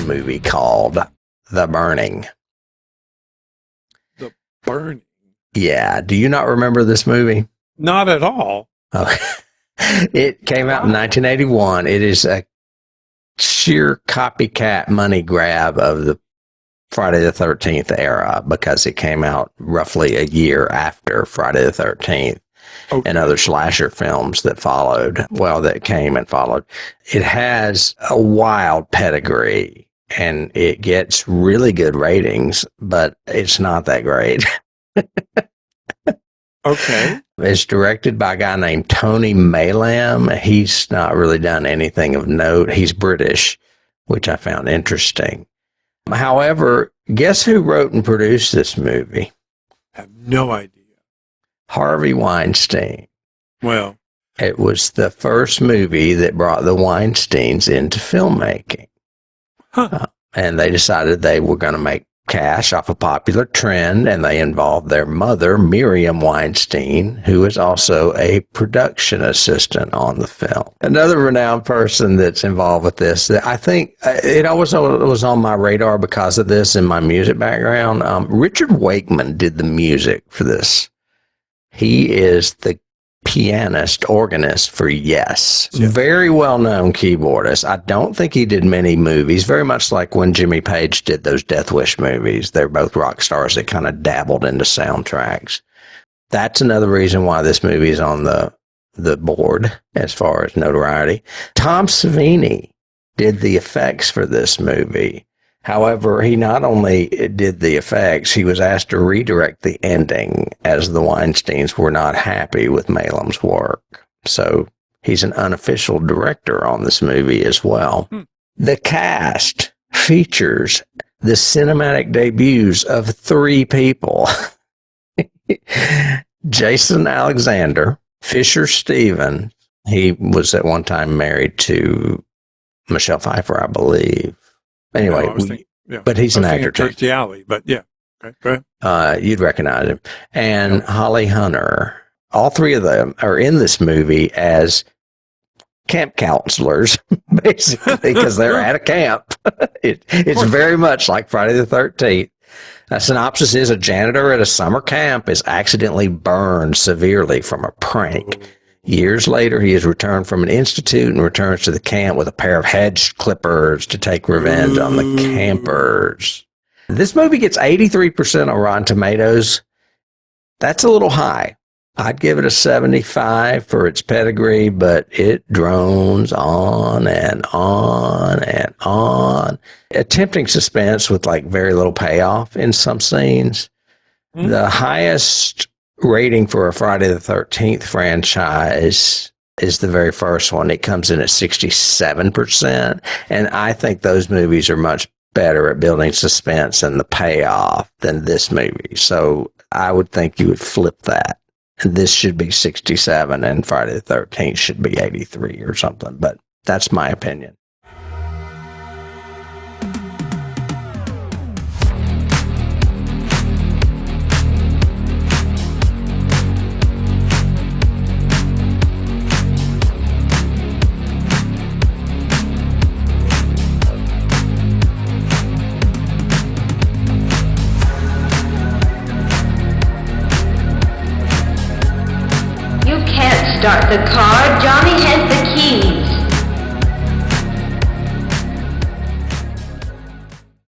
1981 movie called The Burning. The Burning? Yeah. Do you not remember this movie? Not at all. Okay. It came out in 1981. It is a sheer copycat money grab of the Friday the 13th era because it came out roughly a year after Friday the 13th. Okay. And other slasher films that followed, that came and followed. It has a wild pedigree and it gets really good ratings, but it's not that great. Okay. It's directed by a guy named Tony Maylam. He's not really done anything of note. He's British, which I found interesting. However, guess who wrote and produced this movie? I have no idea. Harvey Weinstein. Well, it was the first movie that brought the Weinsteins into filmmaking. Huh. And they decided they were going to make cash off a popular trend, and they involved their mother, Miriam Weinstein, who is also a production assistant on the film. Another renowned person that's involved with this, that I think it always was on my radar because of this in my music background. Richard Wakeman did the music for this. He is the pianist, organist for Yes. Very well-known keyboardist. I don't think he did many movies, very much like when Jimmy Page did those Death Wish movies. They're both rock stars that kind of dabbled into soundtracks. That's another reason why this movie is on the board as far as notoriety. Tom Savini did the effects for this movie. However, he not only did the effects, he was asked to redirect the ending as the Weinsteins were not happy with Maylam's work. So he's an unofficial director on this movie as well. The cast features the cinematic debuts of 3 people. Jason Alexander, Fisher Stevens. He was at one time married to Michelle Pfeiffer, I believe. Anyway, but he's an actor too. Kirstie Alley, but yeah. Okay, go ahead. You'd recognize him. And Holly Hunter. All 3 of them are in this movie as camp counselors, basically, because they're at a camp. It's very much like Friday the 13th. A synopsis is: a janitor at a summer camp is accidentally burned severely from a prank. Years later, he has returned from an institute and returns to the camp with a pair of hedge clippers to take revenge on the campers. This movie gets 83% on Rotten Tomatoes. That's a little high. I'd give it a 75 for its pedigree, but it drones on and on and on. Attempting suspense with like very little payoff in some scenes. The highest rating for a Friday the 13th franchise is the very first one. It comes in at 67%. And I think those movies are much better at building suspense and the payoff than this movie. So I would think you would flip that. And this should be 67 and Friday the 13th should be 83 or something. But that's my opinion. Start the car. Johnny has the keys.